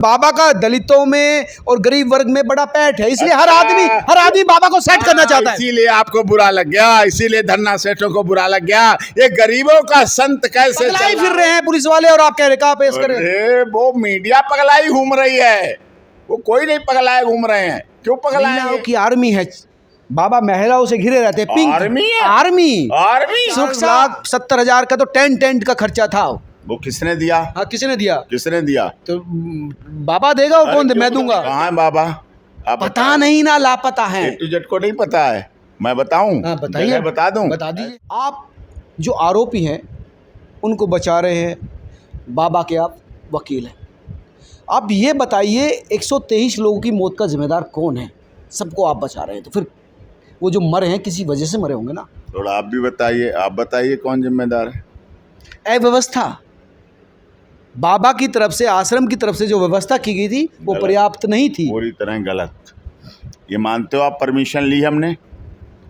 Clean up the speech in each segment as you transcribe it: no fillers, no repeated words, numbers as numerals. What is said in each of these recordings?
बाबा का दलितों में और गरीब वर्ग में बड़ा पैठ है, इसलिए हर आदमी बाबा को सेट करना चाहता है। इसीलिए आपको बुरा लग गया, इसीलिए धन्ना सेठों को बुरा लग गया। ये गरीबों का संत कैसे पगलाई फिर रहे हैं पुलिस वाले और आप कह रहे कहाँ पेश करें? अरे वो मीडिया पगलाई घूम रही है, वो कोई नहीं पगलाए घूम रहे हैं। क्यों पगलाए? की आर्मी है, बाबा महिलाओं से घिरे रहते हैं। पिंक आर्मी सुरक्षा 70,000 का तो टेंट का खर्चा था। वो किसने दिया? हाँ, किसने दिया? किसने दिया? तो बाबा देगा और कौन दे? मैं दूंगा। कहाँ है बाबा? आप पता नहीं ना, लापता है। A to Z को नहीं पता है, मैं बताऊं? हाँ, बताइए। बता दूं? बता दीजिए। आप जो आरोपी हैं उनको बचा रहे हैं, बाबा के आप वकील हैं। आप ये बताइए 123 लोगों की मौत का जिम्मेदार कौन है? सबको आप बचा रहे हैं, तो फिर वो जो मरे हैं किसी वजह से मरे होंगे ना। थोड़ा आप भी बताइए, आप बताइए कौन जिम्मेदार है? अव्यवस्था, बाबा की तरफ से, आश्रम की तरफ से जो व्यवस्था की गई थी वो पर्याप्त नहीं थी, पूरी तरह गलत। ये मानते हो आप? परमिशन ली हमने,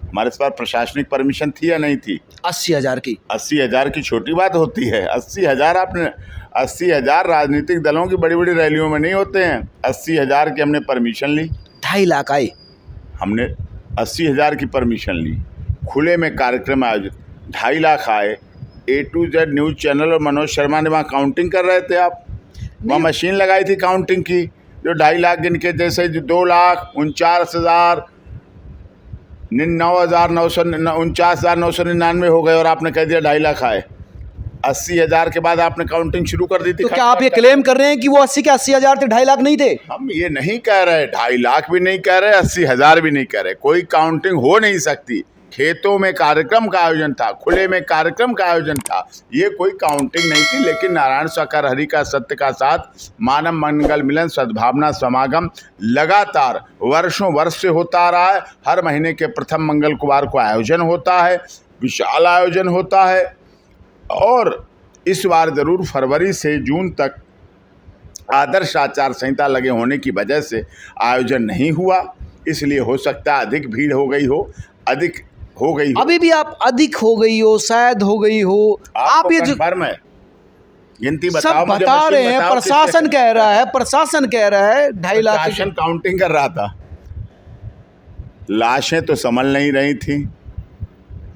हमारे पास प्रशासनिक परमिशन थी या नहीं थी? 80,000 की। 80,000 की छोटी बात होती है? 80,000 आपने 80,000 राजनीतिक दलों की बड़ी बड़ी रैलियों में नहीं होते हैं। 80,000 की हमने परमिशन ली। 2.5 लाख आए। हमने 80,000 की परमिशन ली, खुले में कार्यक्रम आयोजित, 2.5 लाख आए। A to Z news channel और मनोज शर्मा ने वहाँ काउंटिंग कर रहे थे। आप वहाँ मशीन लगाई थी काउंटिंग की, जो 2.5 लाख गिन के जैसे 2,49,000 49,999 हो गए और आपने कह दिया 2.5 लाख आए। 80,000 के बाद आपने काउंटिंग शुरू कर दी थी। तो क्या आप ये क्लेम कर रहे हैं कि वो 80 के 80,000 थे, 2.5 लाख नहीं थे? हम ये नहीं कह रहे, 2.5 लाख भी नहीं कह रहे, 80,000 भी नहीं कह रहे। कोई काउंटिंग हो नहीं सकती। खेतों में कार्यक्रम का आयोजन था, खुले में कार्यक्रम का आयोजन था, ये कोई काउंटिंग नहीं थी। लेकिन नारायण साकार हरि का सत्य का साथ मानव मंगल मिलन सद्भावना समागम लगातार वर्षों वर्ष से होता रहा है। हर महीने के प्रथम मंगलवार को आयोजन होता है, विशाल आयोजन होता है। और इस बार ज़रूर फरवरी से जून तक आदर्श आचार संहिता लगे होने की वजह से आयोजन नहीं हुआ, इसलिए हो सकता है अधिक भीड़ हो गई हो, अधिक हो गई हो। अभी भी आप अधिक हो गई हो, शायद हो गई हो। आप ये कंफर्म है? गिनती बताओ, सब बता रहे हैं, प्रशासन कह रहा है, प्रशासन कह रहा है 2.5 लाख। प्रशासन काउंटिंग कर रहा था। लाशें तो संभल नहीं रही थी,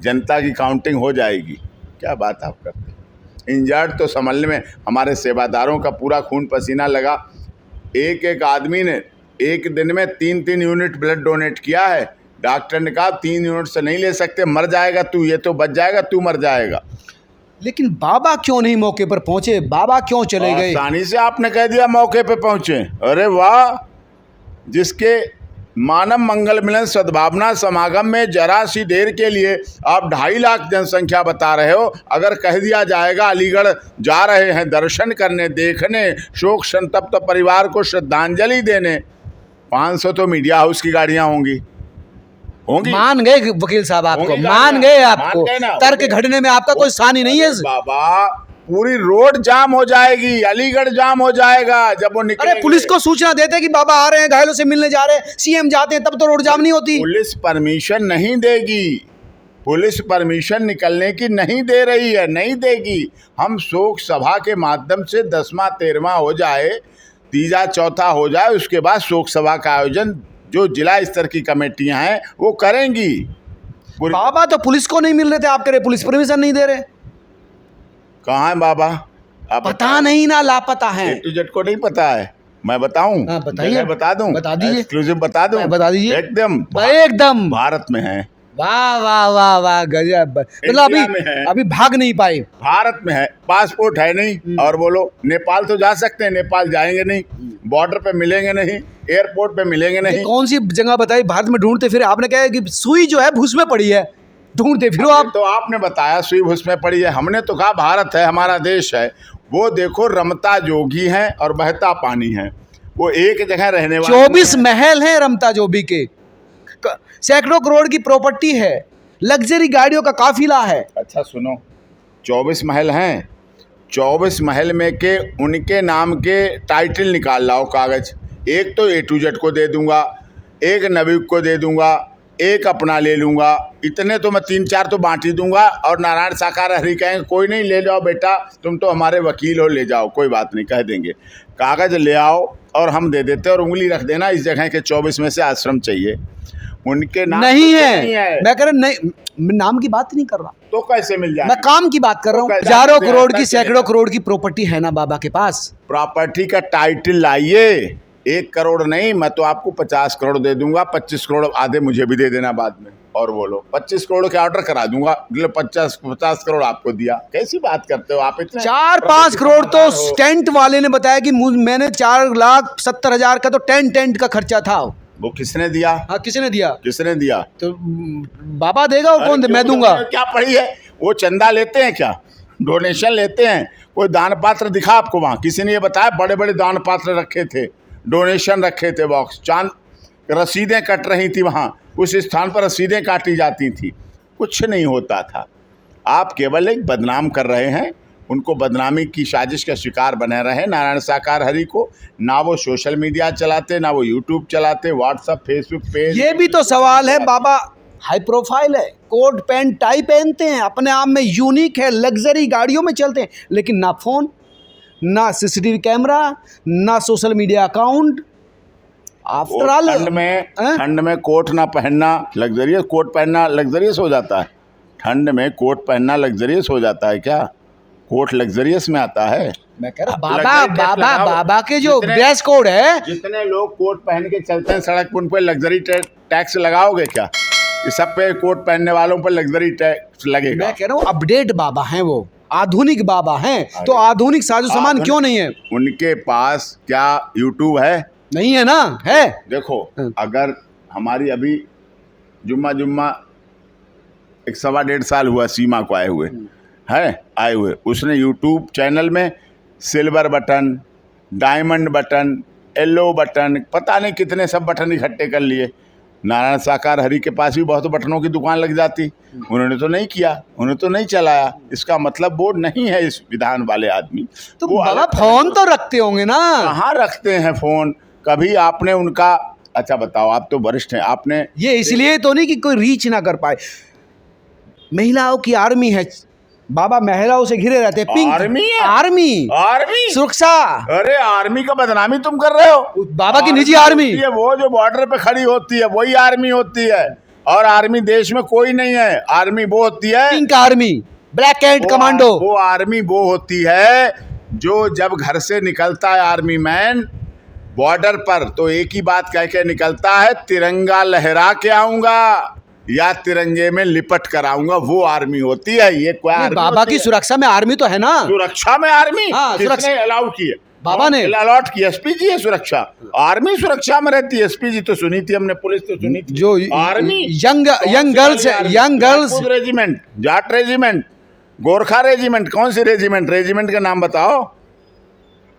जनता की काउंटिंग हो जाएगी। क्या बात आप करते हैं? इंजर्ड तो संभलने में हमारे सेवादारों का पूरा खून पसीना लगा। एक आदमी ने एक दिन में 3 यूनिट ब्लड डोनेट किया है। डॉक्टर ने कहा 3 यूनिट से नहीं ले सकते, मर जाएगा तू, ये तो बच जाएगा, तू मर जाएगा। लेकिन बाबा क्यों नहीं मौके पर पहुंचे? बाबा क्यों चले गए? आसानी से आपने कह दिया मौके पे पहुंचे। अरे वाह! जिसके मानव मंगल मिलन सद्भावना समागम में जरा सी देर के लिए आप 2.5 लाख जनसंख्या बता रहे हो, अगर कह दिया जाएगा अलीगढ़ जा रहे हैं दर्शन करने, देखने, शोक संतप्त परिवार को श्रद्धांजलि देने, 500 तो मीडिया हाउस की गाड़ियां होंगी। मान गए वकील साहब, आपको मान गए, आपको तर्क घटने में आपका कोई सानी नहीं है बाबा। पूरी रोड जाम हो जाएगी, अलीगढ़ जाम हो जाएगा जब वो निकलेंगे। अरे पुलिस को सूचना देते कि बाबा आ रहे हैं, घायलों से मिलने जा रहे हैं, सीएम जाते हैं, तब तो रोड जाम नहीं होती। पुलिस परमिशन नहीं देगी, पुलिस परमिशन निकलने की नहीं दे रही है, नहीं देगी। हम शोक सभा के माध्यम से 10वां 13वां हो जाए, तीजा चौथा हो जाए, उसके बाद शोक सभा का आयोजन जो जिला स्तर की कमेटियां हैं वो करेंगी। बाबा तो पुलिस को नहीं मिल रहे थे, आप कह रहे पुलिस परमिशन नहीं दे रहे। कहाँ है बाबा? आप पता नहीं ना, लापता है। A to Z को नहीं पता है, मैं बताऊं? हाँ, बताइए। बता दूं? बता दीजिए। एक्सक्लूसिव बता दूं? बता दीजिए। एकदम भारत में है। वाह वाह वाह वाह, गजब। मतलब अभी भाग नहीं पाए। भारत में है, पासपोर्ट है नहीं। और बोलो नेपाल तो जा सकते हैं, नेपाल जाएंगे नहीं, बॉर्डर पे मिलेंगे नहीं, एयरपोर्ट पे मिलेंगे नहीं। कौन सी जगह बताई भारत में ढूंढते फिर? आपने कहा कि सुई जो है भूस में पड़ी है, ढूंढते फिर आप। तो आपने बताया सुई भूस में पड़ी है, हमने तो कहा भारत है, हमारा देश है। वो देखो रमता जोगी है और बहता पानी है, वो एक जगह रहने वाले 24 महल हैं रमता जोगी के, सैकड़ों करोड़ की प्रॉपर्टी है, लग्जरी गाड़ियों का काफिला है। अच्छा सुनो, 24 महल हैं, 24 महल में के उनके नाम के टाइटल निकाल लाओ कागज। एक तो A to Z को दे दूंगा, एक नबीक को दे दूंगा, एक अपना ले लूँगा, इतने तो मैं 3-4 तो बांट ही दूंगा। और नारायण साकार हरि कहेंगे कोई नहीं, ले जाओ बेटा, तुम तो हमारे वकील हो, ले जाओ, कोई बात नहीं, कह देंगे। कागज़ ले आओ, और हम दे देते और उंगली रख देना इस जगह के 24 में से आश्रम चाहिए। उनके नाम नहीं तो है, मैं कह रहा नहीं, मैं नाम की बात नहीं कर रहा, तो कैसे मिल जाए? मैं काम की बात कर रहा हूँ। कैसे हजारों मिल करोड़ जाता की, चलेगा? सैकड़ों करोड़ की प्रॉपर्टी है ना बाबा के पास। प्रॉपर्टी का टाइटल लाइए, 1 करोड़ नहीं, मैं तो आपको 50 करोड़ दे दूंगा, 25 करोड़ आधे मुझे भी दे देना बाद में, और बोलो 25 करोड़ के ऑर्डर करा दूंगा, 50 करोड़ आपको दिया। कैसी बात करते हो आप? इतने 4-5 करोड़ तो टेंट वाले ने बताया कि मैंने 4,70,000 का तो टेंट का खर्चा था। वो किसने दिया? हाँ, किसने दिया? किसने दिया? तो बाबा देगा, और कौन दे? मैं दूंगा। क्या पड़ी है? वो चंदा लेते हैं क्या? डोनेशन लेते हैं? कोई दान पात्र दिखा आपको वहाँ? किसी ने ये बताया? बड़े बड़े दान पात्र रखे थे, डोनेशन रखे थे, बॉक्स चांद रसीदें कट रही थी वहाँ, उस स्थान पर रसीदें काटी जाती थी, कुछ नहीं होता था। आप केवल एक बदनाम कर रहे हैं, उनको बदनामी की साजिश का शिकार बने रहे नारायण साकार हरि को। ना वो सोशल मीडिया चलाते, ना वो यूट्यूब चलाते, व्हाट्सएप फेसबुक पेज। ये भी तो सवाल है, बाबा हाई प्रोफाइल है, कोट पैंट टाई पहनते हैं, अपने आप में यूनिक है, लग्जरी गाड़ियों में चलते हैं, लेकिन ना फोन, ना सीसीटीवी कैमरा, ना social media account. After all ठंड में कोट ना पहनना लग्जरियस, कोट पहनना लग्जरियस हो जाता है? ठंड में कोट पहनना लग्जरियस हो जाता है क्या? कोट लग्जरियस में आता है? मैं कह रहा बाबा के जो ड्रेस कोड है, जितने लोग कोट पहन के चलते हैं सड़क पर, उन पर लग्जरी टैक्स लगाओगे क्या? इस सब पे कोट पहनने वालों पर लग्जरी टैक्स लगेगा? मैं कह रहा हूँ अपडेट बाबा हैं, वो आधुनिक बाबा हैं, तो आधुनिक साजो सामान क्यों नहीं है उनके पास? क्या यूट्यूब है? नहीं है ना, है। देखो, अगर हमारी अभी जुम्मा 1.25 साल हुआ सीमा को आए हुए, उसने यूट्यूब चैनल में silver button, diamond button, yellow button, पता नहीं कितने सब बटन इकट्ठे कर लिए। नारायण साकार हरि के पास भी बहुत बटनों की दुकान लग जाती, उन्होंने तो नहीं किया, उन्होंने तो नहीं चलाया। इसका मतलब वो नहीं है इस विधान वाले आदमी। तो बाबा फोन तो रखते होंगे ना? कहाँ रखते हैं फोन? कभी आपने उनका, अच्छा बताओ, आप तो वरिष्ठ हैं, आपने ये इसलिए तो नहीं कि कोई रीच ना कर पाए। महिलाओं की आर्मी है बाबा, महिलाओं से घिरे रहते हैं। पिंक आर्मी है? आर्मी सुरक्षा। अरे आर्मी का बदनामी तुम कर रहे हो। बाबा की निजी आर्मी है, वो जो बॉर्डर पे खड़ी होती है वही आर्मी होती है, और आर्मी देश में कोई नहीं है। आर्मी वो होती है pink army, black cat commando. वो आर्मी वो होती है जो जब घर से निकलता है आर्मी मैन बॉर्डर पर, तो एक ही बात कह के निकलता है, तिरंगा लहरा के आऊंगा या तिरंगे में लिपट कर आऊंगा। वो आर्मी होती है। ये कोई आर्मी बाबा की सुरक्षा में आर्मी तो है ना? सुरक्षा में आर्मी? हाँ, किसने अलाउ की है? बाबा ने अलॉट की। एसपी जी है सुरक्षा, आर्मी सुरक्षा में रहती है। एसपी जी तो सुनी थी हमने, पुलिस तो सुनी थी। जो army young girls regiment, Jat regiment, Gorkha regiment, कौन सी रेजिमेंट? रेजिमेंट का नाम बताओ।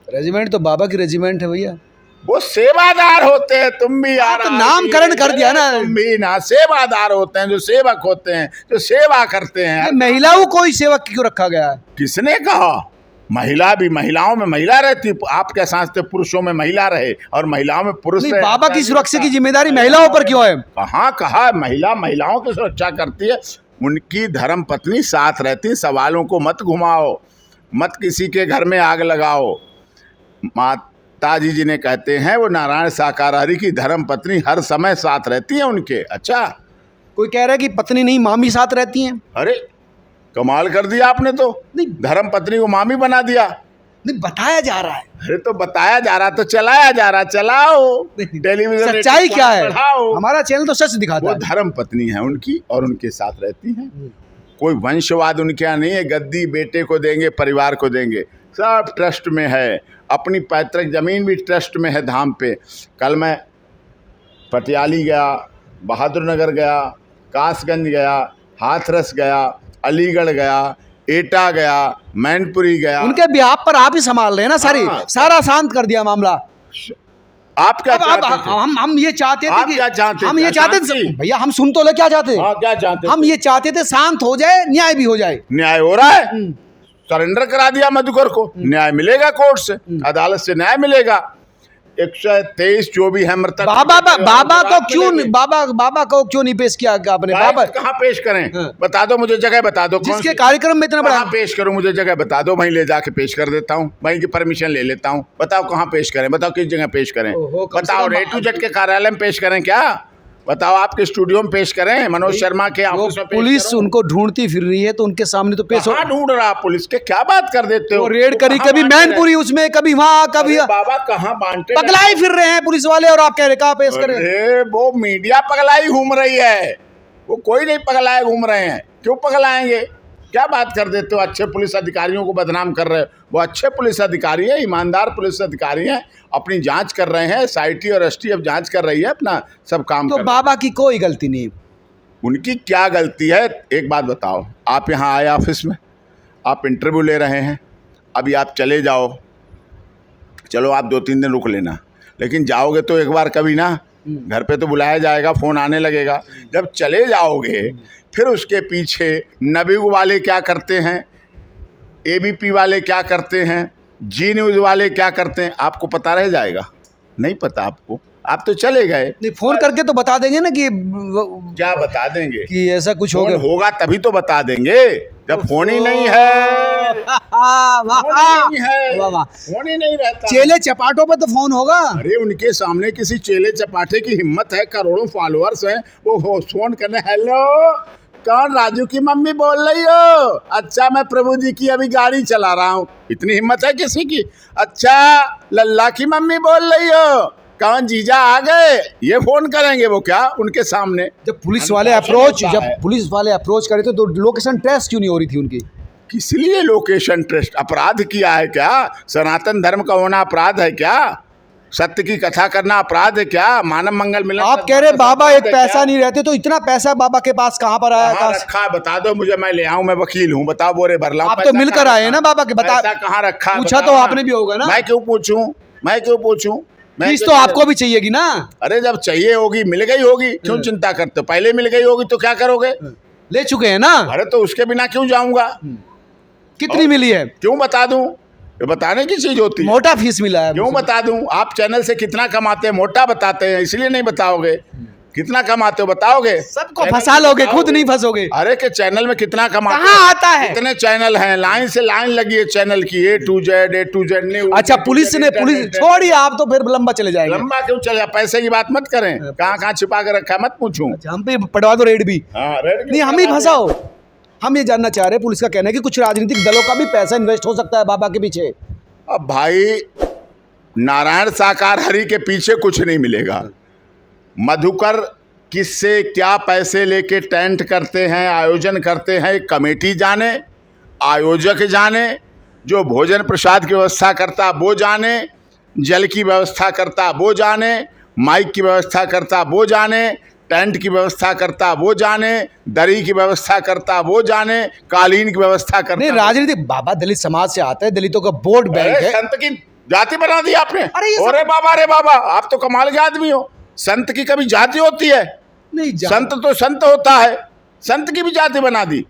रेजिमेंट तो बाबा की रेजिमेंट है भैया। वो सेवादार होते हैं। तुम भी यार तो नामकरण कर दिया ना। तुम भी ना सेवादार होते हैं, जो सेवक होते हैं, जो सेवा करते हैं। महिलाओं को ही सेवक क्यों रखा गया है? किसने कहा? महिला भी, महिलाओं में महिला रहती। आप क्या समझते पुरुषों में महिला रहे और महिलाओं में पुरुष रहे? बाबा की सुरक्षा की जिम्मेदारी महिलाओं पर क्यों है? कहाँ कहा? महिलाओं की सुरक्षा करती है, उनकी धर्म पत्नी साथ रहती। सवालों को मत घुमाओ, मत किसी के घर में आग लगाओ। माताजी जी ने कहते हैं वो नारायण साकार हरि की धर्म पत्नी हर समय साथ रहती है उनके। अच्छा, कोई कह रहा है कि पत्नी नहीं मामी साथ रहती हैं। अरे कमाल कर दिया आपने तो। नहीं, धर्म पत्नी को मामी बना दिया। नहीं, बताया जा रहा है। अरे तो बताया जा रहा तो चलाया जा रहा, चलाओ। टेलीविजन सच्चाई क्या है? हमारा चैनल तो सच दिखाता है। वो धर्म पत्नी है उनकी और उनके साथ रहती हैं। कोई वंशवाद उनके यहाँ नहीं है, गद्दी बेटे को देंगे, परिवार को देंगे, सब ट्रस्ट में है। अपनी पैतृक जमीन भी ट्रस्ट में है धाम पे। कल मैं पटियाली गया, बहादुर नगर गया, कासगंज गया, हाथरस गया, अलीगढ़ गया, एटा गया, मैनपुरी गया। उनके बिहाफ पर आप ही संभाल रहे हैं ना सारा शांत कर दिया मामला। आप क्या चाहते थे? हम ये चाहते थे आप क्या चाहते? हम ये चाहते थे भैया, हम सुन तो ले क्या चाहते? क्या चाहते? हम ये चाहते थे शांत हो जाए, न्याय भी हो जाए। न्याय हो रहा है। सरेंडर करा दिया मधुकर को, न्याय मिलेगा कोर्ट से, अदालत से न्याय मिलेगा। 123 जो भी है मृतक बाबा को क्यों नहीं पेश किया आपने? बाबा कहाँ पेश करें? हाँ। बता दो मुझे, जगह बता दो। जिसके कार्यक्रम में इतना बड़ा कहाँ पेश करूं? मुझे जगह बता दो, वहीं ले जाके पेश कर देता हूँ, वहीं की परमिशन ले लेता हूँ। बताओ कहाँ पेश करें, बताओ किस जगह पेश करें, ओहो, कम से बताओ। कम A to Z के कार्यालय में पेश करें क्या? बताओ, आपके स्टूडियो में पेश करें, मनोज शर्मा के ऑफिस में पेश पुलिस करूं? उनको ढूंढती फिर रही है तो उनके सामने तो पेश हो। कहाँ ढूंढ रहा पुलिस के? क्या बात कर देते हो? वो रेड करी, कहाँ कभी बांटे रहे? मैनपुरी उसमें, कभी वहां, कभी अरे बाबा कहाँ बांटे पगलाई फिर रहे हैं पुलिस वाले, और आप कह रहे कहाँ पेश करें? अरे वो मीडिया पगलाई घूम रही है, वो कोई नहीं पगलाए घूम रहे हैं। क्यों पगलाएंगे? क्या बात कर देते हो? अच्छे पुलिस अधिकारियों को बदनाम कर रहे हो। वो अच्छे पुलिस अधिकारी हैं, ईमानदार पुलिस अधिकारी हैं, अपनी जांच कर रहे हैं। SIT और STF जांच कर रही है, अपना सब काम तो कर बाबा की कोई गलती नहीं। उनकी क्या गलती है? एक बात बताओ, आप यहाँ आए ऑफिस में, आप इंटरव्यू ले रहे हैं, अभी आप चले जाओ, चलो आप 2-3 दिन रुक लेना, लेकिन जाओगे तो एक बार कभी ना, घर पे तो बुलाया जाएगा, फ़ोन आने लगेगा। जब चले जाओगे फिर उसके पीछे नबीग वाले क्या करते हैं, ABP वाले क्या करते हैं, जी न्यूज़ वाले क्या करते हैं, आपको पता रह जाएगा? नहीं पता आपको, आप तो चले गए। नहीं, फोन करके तो बता देंगे ना कि क्या बता देंगे? कि ऐसा कुछ फोन होगा। होगा तभी तो बता देंगे, जब फोन ही नहीं है। फोन ही नहीं है, वाह वाह। फोन ही नहीं रहता। चेले चपाटों पे तो फोन होगा। अरे उनके सामने किसी चेले चपाटे की हिम्मत है? करोड़ों फॉलोअर्स हैं, वो फोन करने, हेलो कौन, राजू की मम्मी बोल रही हो? अच्छा मैं प्रभु जी की अभी गाड़ी चला रहा हूँ। इतनी हिम्मत है किसी की? अच्छा लल्ला की मम्मी बोल रही हो? कौन, जीजा आ गए? ये फोन करेंगे वो क्या उनके सामने? जब पुलिस वाले अप्रोच करे तो लोकेशन ट्रेस क्यों नहीं हो रही थी उनकी? किस लिए लोकेशन ट्रेस्ट? अपराध किया है क्या? सनातन धर्म का होना अपराध है क्या? सत्य की कथा करना अपराध है क्या? मानव मंगल मिलन। आप कह रहे बाबा एक पैसा नहीं रहते, तो इतना पैसा बाबा के पास कहाँ पर आया? कहाँ रखा है? बता दो मुझे, मैं ले आऊं, मैं वकील हूँ। बताओ, बोरे भर लाऊं। आप तो मिलकर आए हैं ना बाबा के, बता कहाँ रखा है? पूछा तो आपने भी होगा ना। मैं क्यों पूछूं? फीस तो आपको भी चाहिएगी ना। अरे जब चाहिए होगी, मिल गई होगी, क्यों चिंता करते हो? पहले मिल गई होगी तो क्या करोगे? ले चुके हैं ना। अरे तो उसके बिना क्यों जाऊंगा? कितनी मिली है? क्यों बता दूं? ये बताने की चीज होती है। मोटा फीस मिला है। क्यों बता दूं? आप चैनल से कितना कमाते हैं? मोटा बताते हैं, इसलिए नहीं बताओगे। कितना कमाते हो बताओगे? सबको फंसा लोगे, खुद नहीं फंसोगे। अरे के चैनल में कितना कमाते हो? कहाँ आता है? कितने चैनल हैं? लाइन से लाइन लगी है चैनल की, A to Z न्यूज़। अच्छा पुलिस छोड़िए, आप तो फिर लंबा चले जाएंगे। लंबा क्यों चले? पैसे की बात मत करें, कहाँ छिपा कर रखा है मत पूछूं। हम पे पड़वा दो रेड भी। हाँ, रेड नहीं, हम ही फंसाओ। हम ये जानना चाह रहे हैं, पुलिस का कहना है कि कुछ राजनीतिक दलों का भी पैसा इन्वेस्ट हो सकता है बाबा के पीछे। अब भाई नारायण साकार हरि के पीछे कुछ नहीं मिलेगा। मधुकर किससे क्या पैसे लेके टेंट करते हैं, आयोजन करते हैं, कमेटी जाने, आयोजक जाने, जो भोजन प्रसाद की व्यवस्था करता वो जाने, जल की व्यवस्था करता वो जाने, माइक की व्यवस्था करता वो जाने, टेंट की व्यवस्था करता वो जाने, दरी की व्यवस्था करता वो जाने, कालीन की व्यवस्था करता। नहीं, राजनीतिक बाबा दलित समाज से आता है, दलितों का वोट बैंक है। संत की जाति बना दी आपने। अरे रे बाबा, आप तो कमाल के आदमी हो। संत की कभी जाति होती है? नहीं, संत तो संत होता है, संत की भी जाति बना दी।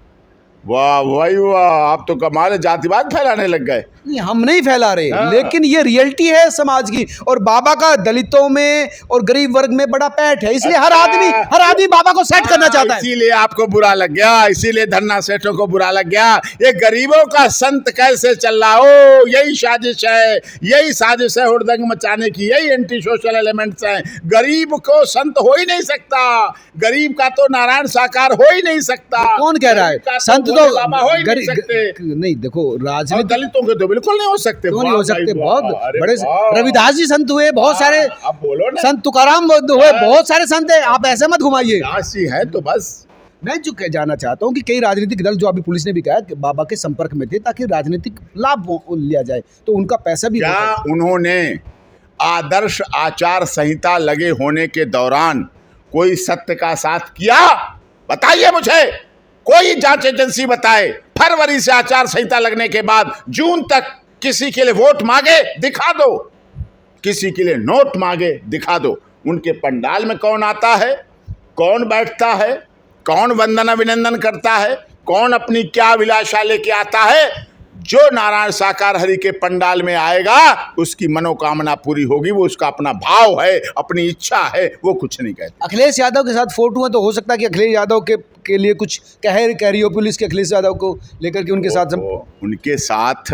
वाह भाई वाह, आप तो कमाल है, जातिवाद फैलाने लग गए। नहीं, हम नहीं फैला रहे, हाँ। लेकिन ये रियलिटी है समाज की। और बाबा का दलितों में और गरीब वर्ग में बड़ा पैठ है, इसलिए हर आदमी बाबा को सेट करना चाहता है। इसीलिए आपको बुरा लग गया, इसीलिए धन्ना सेठों को बुरा लग गया। ये गरीबों का संत कैसे चल रहा हो? यही साजिश है हुड़दंग मचाने की, यही एंटी सोशल एलिमेंट्स हैं। गरीब को संत हो ही नहीं सकता, गरीब का तो नारायण साकार हो ही नहीं सकता। कौन कह रहा है? संत तो बाबा हो ही नहीं सकते। नहीं, देखो राजनीति दलितों के तो बिल्कुल नहीं हो सकते। क्यों नहीं हो सकते? बहुत बड़े वाह। रविदास जी संत हुए, बहुत सारे आप बोलो ना, संत तुकाराम हुए, बहुत सारे संत है। आप ऐसे मत घुमाइए। दासी है तो बस। मैं जो जानना चाहता हूँ कि कई राजनीतिक दल, जो अभी पुलिस ने भी कहा कि बाबा के संपर्क में थे ताकि राजनीतिक लाभ लिया जाए, तो उनका पैसा भी क्या उन्होंने आदर्श आचार संहिता लगे होने के दौरान कोई सत्य का साथ किया? बताइए मुझे, कोई जांच एजेंसी बताए। फरवरी से आचार संहिता लगने के बाद जून तक किसी के लिए वोट मांगे दिखा दो, किसी के लिए नोट मांगे दिखा दो। उनके पंडाल में कौन आता है, कौन बैठता है, कौन वंदन अभिनंदन करता है, कौन अपनी क्या अभिलाषा लेके आता है? जो नारायण साकार हरि के पंडाल में आएगा उसकी मनोकामना पूरी होगी। वो उसका अपना भाव है, अपनी इच्छा है, वो कुछ नहीं कहते। अखिलेश यादव के साथ फोटो है तो हो सकता है कि अखिलेश यादव के लिए कुछ कह रही हो पुलिस के अखिलेश यादव को लेकर के उनके साथ उनके साथ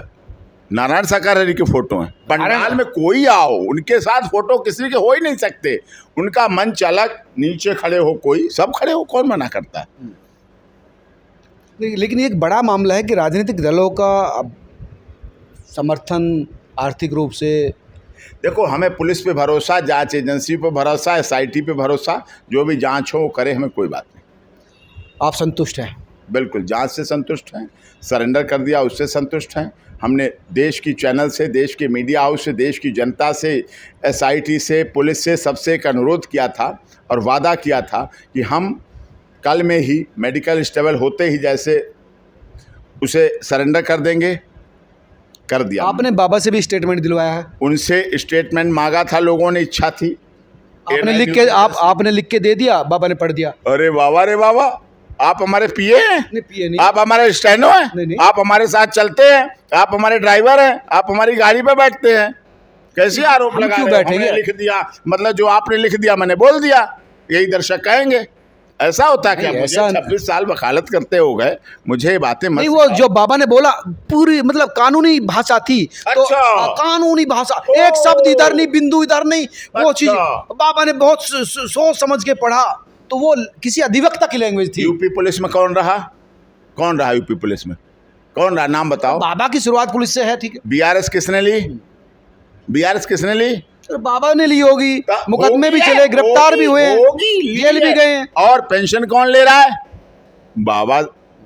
नारायण साकार हरि के फोटो हैं। पंडाल में कोई आओ, उनके साथ फोटो किसी के हो ही नहीं सकते। उनका मंच अलग, नीचे खड़े हो कोई, सब खड़े हो, कौन मना करता है। लेकिन एक बड़ा मामला है कि राजनीतिक दलों का अब समर्थन आर्थिक रूप से, देखो हमें पुलिस पे भरोसा, जांच एजेंसी पे भरोसा, SIT पे भरोसा, जो भी जांच हो करे, हमें कोई बात नहीं। आप संतुष्ट हैं? बिल्कुल, जांच से संतुष्ट हैं, सरेंडर कर दिया उससे संतुष्ट हैं। हमने देश की चैनल से, देश के मीडिया हाउस से, देश की जनता से, SIT से, पुलिस से, सबसे एक अनुरोध किया था और वादा किया था कि हम कल में ही मेडिकल स्टेबल होते ही जैसे उसे सरेंडर कर देंगे। कर दिया। आपने बाबा से भी स्टेटमेंट दिलवाया है? उनसे स्टेटमेंट मांगा था, लोगों ने, इच्छा थी। आपने लिख के दे दिया, बाबा ने पढ़ दिया? अरे बाबा रे बाबा, आप हमारे पिए हैं? नहीं, पिए नहीं। आप हमारे स्टेनो हैं? नहीं। आप हमारे साथ चलते हैं? आप हमारे ड्राइवर हैं? आप हमारी गाड़ी पे बैठते हैं? कैसे आरोप लगा रहे हो? हमने लिख दिया, मतलब जो आपने लिख दिया मैंने बोल दिया, यही दर्शक कहेंगे। ऐसा होता क्या? मुझे 26 साल वकालत करते हो गए, मुझे बातें मत। नहीं, वो जो बाबा ने बोला पूरी मतलब कानूनी भाषा थी। तो कानूनी भाषा, एक शब्द इधर नहीं, बिंदु इधर नहीं, वो चीज बाबा ने बहुत सोच समझ के पढ़ा, तो वो किसी अधिवक्ता की लैंग्वेज थी। यूपी पुलिस में कौन रहा? कौन रहा यूपी पुलिस में? कौन रहा? नाम बताओ। बाबा की शुरुआत पुलिस से है, ठीक है। BRS किसने ली? BRS किसने ली? बाबा ने ली होगी, मुकदमे भी चले, गिरफ्तार भी हुए, जेल भी गए। और पेंशन कौन ले रहा है? बाबा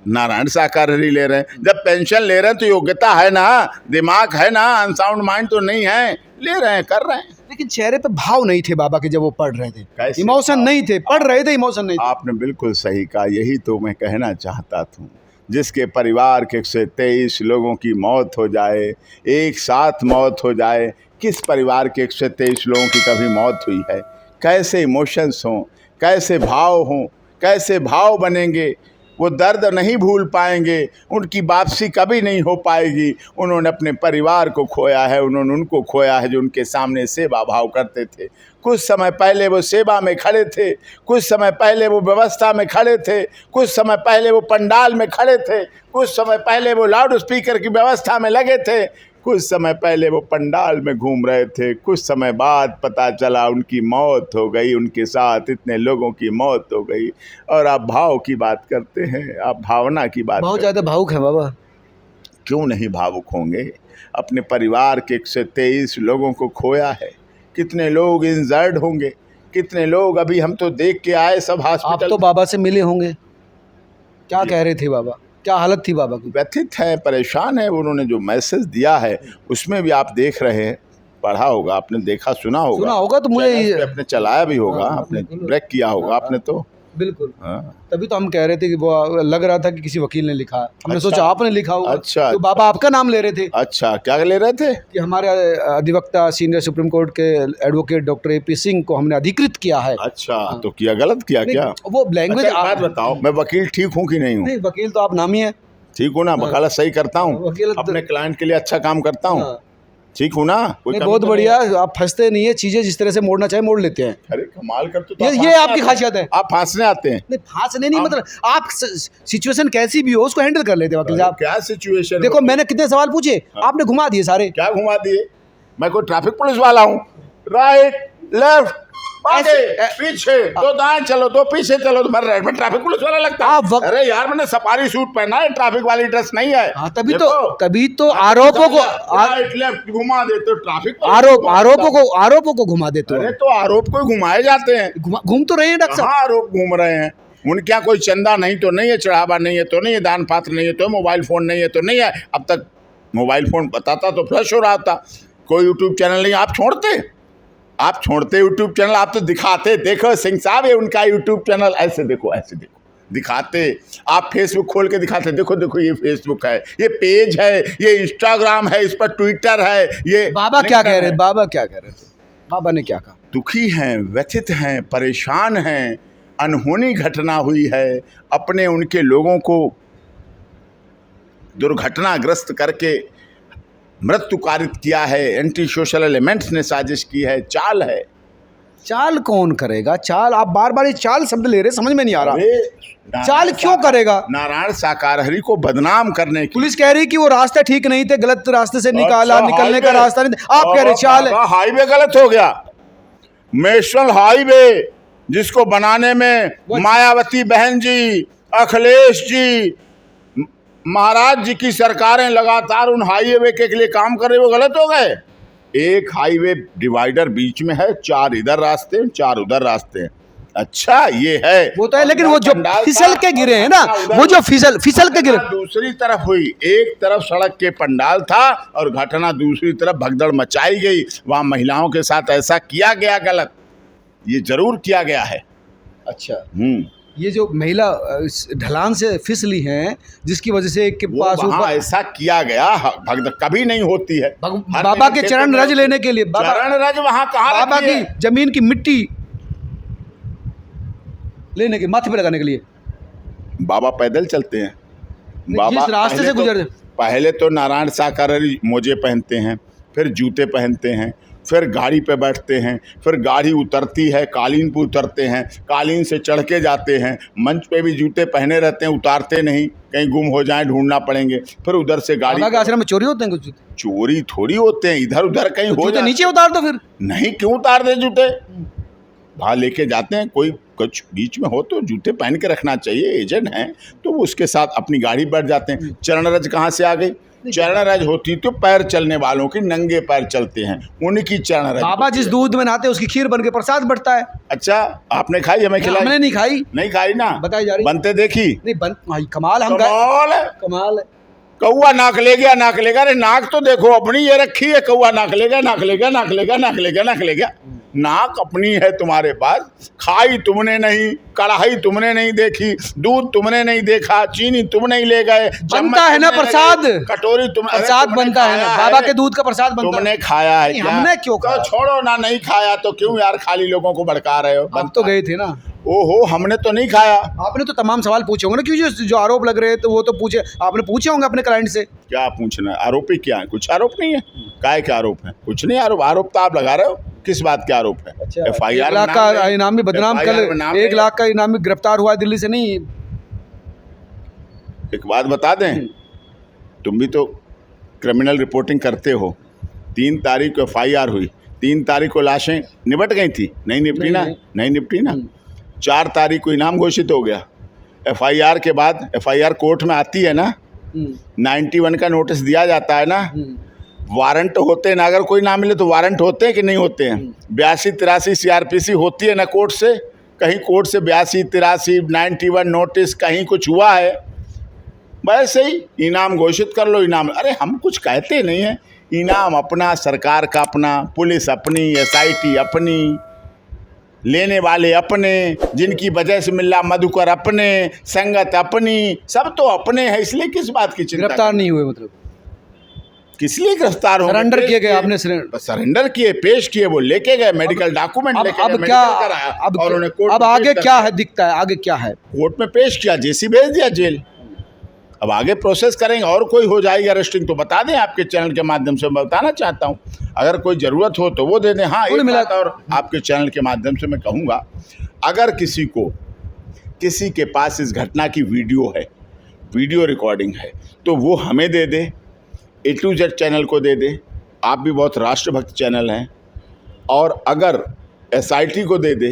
नारायण साकार हरि ले रहे हैं। जब पेंशन ले रहे हैं तो योग्यता है ना, दिमाग है ना, अनसाउंड माइंड तो नहीं है, ले रहे हैं, कर रहे हैं। लेकिन चेहरे पे भाव नहीं थे बाबा के जब वो पढ़ रहे थे, इमोशन नहीं थे, पढ़ रहे थे, इमोशन नहीं थे। आपने बिल्कुल सही कहा, यही तो मैं कहना चाहता था। जिसके परिवार के 123 लोगों की मौत हो जाए, एक साथ मौत हो जाए, किस परिवार के 123 लोगों की कभी मौत हुई है? कैसे इमोशंस हों, कैसे भाव हों, कैसे भाव बनेंगे, वो दर्द नहीं भूल पाएंगे, उनकी वापसी कभी नहीं हो पाएगी। उन्होंने अपने परिवार को खोया है, उन्होंने उनको खोया है जो उनके सामने सेवा भाव करते थे। कुछ समय पहले वो सेवा में खड़े थे, कुछ समय पहले वो व्यवस्था में खड़े थे, कुछ समय पहले वो पंडाल में खड़े थे, कुछ समय पहले वो लाउड स्पीकर की व्यवस्था में लगे थे, कुछ समय पहले वो पंडाल में घूम रहे थे। कुछ समय बाद पता चला उनकी मौत हो गई, उनके साथ इतने लोगों की मौत हो गई। और आप भाव की बात करते हैं, आप भावना की बात। बहुत ज़्यादा भावुक है बाबा। क्यों नहीं भावुक होंगे? अपने परिवार के 123 लोगों को खोया है। कितने लोग इंजर्ड होंगे, कितने लोग अभी हम तो देख के आए सब हॉस्पिटल। आप तो बाबा से मिले होंगे, क्या कह रहे थे बाबा? क्या हालत थी बाबा की? व्यथित है, परेशान है। उन्होंने जो मैसेज दिया है उसमें भी आप देख रहे हैं, पढ़ा होगा आपने, देखा सुना होगा तो मुझे अपने चलाया भी होगा, आपने ब्रेक किया होगा आपने तो। बिल्कुल, तभी तो हम कह रहे थे कि वो लग रहा था कि किसी वकील ने लिखा। हमने सोचा आपने लिखा होगा। अच्छा, तो बाबा आपका नाम ले रहे थे। अच्छा, क्या ले रहे थे? कि हमारे अधिवक्ता सीनियर सुप्रीम कोर्ट के एडवोकेट डॉक्टर AP सिंह को हमने अधिकृत किया है। अच्छा, तो किया गलत किया क्या? वो लैंग्वेज बात बताओ, मैं वकील ठीक हूँ कि नहीं हूँ? नहीं, वकील तो आप नाम ही है। ठीक हूँ ना, वकालत सही करता हूँ, अपने क्लाइंट के लिए अच्छा काम करता हूँ, ठीक हूँ ना? बहुत बढ़िया, आप फंसते नहीं है, चीजें जिस तरह से मोड़ना चाहे मोड़ लेते हैं। अरे कमाल करते तो ये आपकी खासियत है। आप फांसने आते हैं? नहीं, फांसने नहीं, मतलब आप सिचुएशन कैसी भी हो उसको हैंडल कर लेते हैं वकील साहब। क्या सिचुएशन? देखो मैंने कितने सवाल पूछे, आपने घुमा दिए सारे। क्या घुमा दिए? मैं कोई ट्रैफिक पुलिस वाला हूँ? राइट, लेफ्ट, आगे, पीछे, दो दाएं चलो, दो पीछे चलो, तो मैं ट्रैफिक पुलिस वाला लगता है? अरे यार, मैंने सफारी सूट पहना है, ट्रैफिक वाली ड्रेस नहीं है। तभी तो आरोपों को राइट लेफ्ट घुमा देते हो, ट्रैफिक आरोपों को घुमा देते हो। अरे तो आरोप को घुमाए जाते हैं, घूम तो रहे हैं डॉक्टर साहब। आरोप घूम रहे हैं। उनके यहाँ कोई चंदा नहीं तो नहीं है, चढ़ावा नहीं है तो नहीं है, दान पात्र नहीं है तो, मोबाइल फोन नहीं है तो नहीं है। अब तक मोबाइल फोन बताता तो फ्लश हो रहा था। कोई यूट्यूब चैनल नहीं, आप छोड़ते यूट्यूब चैनल, आप तो दिखाते। देखो सिंह साहब, ये उनका यूट्यूब चैनल, ऐसे देखो, ऐसे देखो, दिखाते। आप फेसबुक खोल के दिखाते, देखो देखो ये फेसबुक है, ये पेज है, ये इंस्टाग्राम है, इस पर ट्विटर है। ये बाबा क्या कह रहे थे? बाबा ने क्या कहा? दुखी हैं, व्यथित हैं, परेशान हैं, अनहोनी घटना हुई है। अपने उनके लोगों को दुर्घटनाग्रस्त करके मृत्यु कारित किया है। एंटी सोशल एलिमेंट्स ने साजिश की है, चाल है। चाल कौन करेगा? चाल, आप बार बार ये चाल शब्द ले रहे, समझ में नहीं आ रहा। अरे चाल क्यों करेगा? नारायण साकारहरि को बदनाम करने की। पुलिस कह रही कि वो रास्ते ठीक नहीं थे, गलत रास्ते से निकाला, अच्छा, निकलने का हाईवे। रास्ता नहीं था। आप कह रहे चाल है। हाईवे गलत हो गया। नेशनल हाईवे जिसको बनाने में मायावती बहन जी, अखिलेश जी, महाराज जी की सरकारें लगातार उन हाईवे के लिए काम कर रहे, वो गलत हो गए। एक हाईवे डिवाइडर बीच में है, 4 इधर रास्ते हैं, 4 उधर रास्ते हैं। अच्छा ये है, वो तो है, लेकिन वो जो फिसल के गिरे हैं ना, वो जो फिसल के गिरे। दूसरी तरफ हुई, एक तरफ सड़क के पंडाल था और घटना दूसरी तरफ भगदड़ मचाई गई। वहां महिलाओं के साथ ऐसा किया गया, गलत ये जरूर किया गया है। अच्छा, ये जो महिला ढलान से फिसली हैं, जिसकी वजह से एक के पास वहाँ ऐसा किया गया, भगदड़ कभी नहीं होती है। बाबा के चरण रज लेने के लिए, चरण रज वहाँ कहाँ बाबा की जमीन की मिट्टी लेने के, माथे पे लगाने के लिए बाबा पैदल चलते हैं। बाबा जिस रास्ते से गुजर, पहले तो नारायण साकारहरि मोजे पहनते हैं, फिर जूते पहनते हैं, फिर गाड़ी पे बैठते हैं, फिर गाड़ी उतरती है, कालीन पे उतरते हैं, कालीन से चढ़ के जाते हैं, मंच पे भी जूते पहने रहते हैं, उतारते नहीं, कहीं गुम हो जाएं ढूंढना पड़ेंगे। फिर उधर से गाड़ी, बाबा के आश्रम में चोरी होते हैं कुछ जूते? चोरी थोड़ी होते हैं, इधर उधर कहीं हो जाए, नीचे उतार दो। फिर नहीं, क्यों उतार दे जूते? वहाँ लेके जाते हैं, कोई कुछ बीच में हो तो जूते पहन के रखना चाहिए। एजेंट हैं तो वो उसके साथ अपनी गाड़ी बैठ जाते हैं। चरण रज कहाँ से आ गई? चरण रज होती तो पैर चलने वालों की, नंगे पैर चलते हैं, उनकी चरण रज। बाबा जिस दूध में नहाते उसकी खीर बन के प्रसाद बढ़ता है। अच्छा, आपने खाई? हमें खिलाई? हमने नहीं खाई। नहीं खाई ना, बताई जा रही, बनते देखी नहीं भाई, कमाल। हम कमाल है। कौआ नाक ले गया, नाक लेगा। अरे नाक तो देखो अपनी ये रखी है, कौआ नाक लेगा, नाक लेगा, नाक लेगा, नाक लेगा, नाक लेगा। नाक अपनी है तुम्हारे पास, खाई तुमने नहीं, कढ़ाई तुमने नहीं देखी, दूध तुमने नहीं देखा, चीनी तुम नहीं ले गए, बनता है ना प्रसाद, कटोरी प्रसाद बनता है ना, बाबा के दूध का प्रसाद बनता है। तुमने खाया है क्या? हमने क्यों खाया? छोड़ो ना, नहीं खाया तो क्यों यार खाली लोगों को भड़का रहे हो? हम तो गए थे ना। ओहो, हमने तो नहीं खाया। आपने तो तमाम सवाल पूछे होंगे ना, क्यों जो आरोप लग रहे हैं तो वो तो पूछे, आपने पूछे होंगे अपने क्लाइंट से। क्या पूछना है? आरोपी क्या है? कुछ आरोप नहीं है। काय के आरोप है? कुछ नहीं आरोप। आरोप तो आप लगा रहे हो, किस बात के आरोप है? अच्छा, FIR 1 लाख का इनामी बदनाम, कल 1 लाख का इनामी गिरफ्तार हुआ दिल्ली से। नहीं, एक बात बता दें, तुम भी तो क्रिमिनल रिपोर्टिंग करते हो। 3 तारीख को FIR हुई, 3 तारीख को लाशें निपट गई थी, नहीं निपटी ना, नहीं निपटी ना। 4 तारीख को इनाम घोषित हो गया। FIR के बाद FIR कोर्ट में आती है ना, 91 का नोटिस दिया जाता है ना, वारंट होते हैं ना। अगर कोई ना मिले तो वारंट होते हैं कि नहीं होते हैं? 82-83 CRPC होती है ना कोर्ट से। कहीं कोर्ट से 82-83 91 नोटिस कहीं कुछ हुआ है? वैसे ही इनाम घोषित कर लो, इनाम। अरे हम कुछ कहते नहीं हैं, इनाम अपना, सरकार का अपना, पुलिस अपनी, SIT अपनी, लेने वाले अपने, जिनकी वजह से मिला मधुकर अपने, संगत अपनी, सब तो अपने हैं। इसलिए किस बात की चिंता? गिरफ्तार नहीं हुए मतलब किस लिए गिरफ्तार हो? सरेंडर किए गए। आपने सरेंडर किए, पेश किए, वो लेके गए, मेडिकल डॉक्यूमेंट लेके गए, अब क्या, अब आगे क्या है, दिखता है आगे क्या है? कोर्ट में पेश किया, जेसी भेज दिया जेल। अब आगे प्रोसेस करेंगे, और कोई हो जाएगी अरेस्टिंग तो बता दें, आपके चैनल के माध्यम से मैं बताना चाहता हूं। अगर कोई ज़रूरत हो तो वो दे दें। हाँ, एक बात और आपके चैनल के माध्यम से मैं कहूँगा, अगर किसी के पास इस घटना की वीडियो है, वीडियो रिकॉर्डिंग है, तो वो हमें दे दे, A to Z चैनल को दे दे। आप भी बहुत राष्ट्रभक्त चैनल हैं। और अगर SIT को दे दे,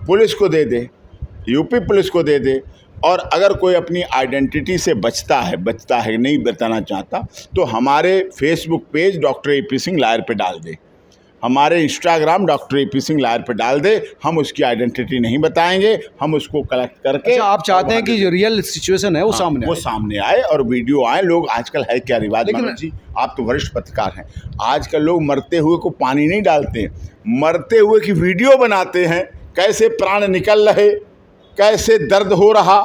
पुलिस को दे दे, यूपी पुलिस को दे दे। और अगर कोई अपनी आइडेंटिटी से बचता है नहीं बताना चाहता, तो हमारे Facebook page doctor AP Singh lawyer पे डाल दे, हमारे Instagram doctor AP Singh lawyer पे डाल दे। हम उसकी आइडेंटिटी नहीं बताएंगे, हम उसको कलेक्ट करके। अच्छा, आप चाहते हैं कि जो रियल सिचुएशन है वो सामने आए और वीडियो आए। लोग आजकल है क्या रिवाज, मनोज जी आप तो वरिष्ठ पत्रकार हैं, आजकल लोग मरते हुए को पानी नहीं डालते, मरते हुए की वीडियो बनाते हैं। कैसे प्राण निकल रहे, कैसे दर्द हो रहा,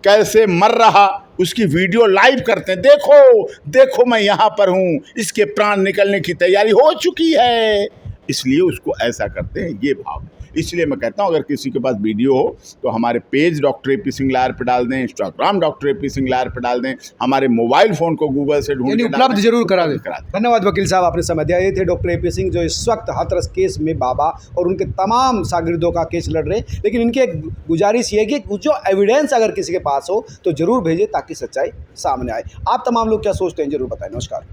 कैसे मर रहा, उसकी वीडियो लाइव करते हैं। देखो मैं यहाँ पर हूँ, इसके प्राण निकलने की तैयारी हो चुकी है। इसलिए उसको ऐसा करते हैं, ये भाव। इसलिए मैं कहता हूँ अगर किसी के पास वीडियो हो तो हमारे page doctor AP Singh lawyer पे डाल दें, Instagram doctor AP Singh lawyer पे डाल दें, हमारे मोबाइल फ़ोन को गूगल से ढूंढ यानी के डाल उपलब्ध दें, जरूर करा दें। करा दें। धन्यवाद वकील साहब, आपने समय दिया। ये थे डॉक्टर AP सिंह जो इस वक्त हाथरस केस में बाबा और उनके तमाम शागिर्दों का केस लड़ रहे हैं। लेकिन इनकी एक गुजारिश ये है कि जो एविडेंस अगर किसी के पास हो तो जरूर भेजें ताकि सच्चाई सामने आए। आप तमाम लोग क्या सोचते हैं जरूर बताएं। नमस्कार।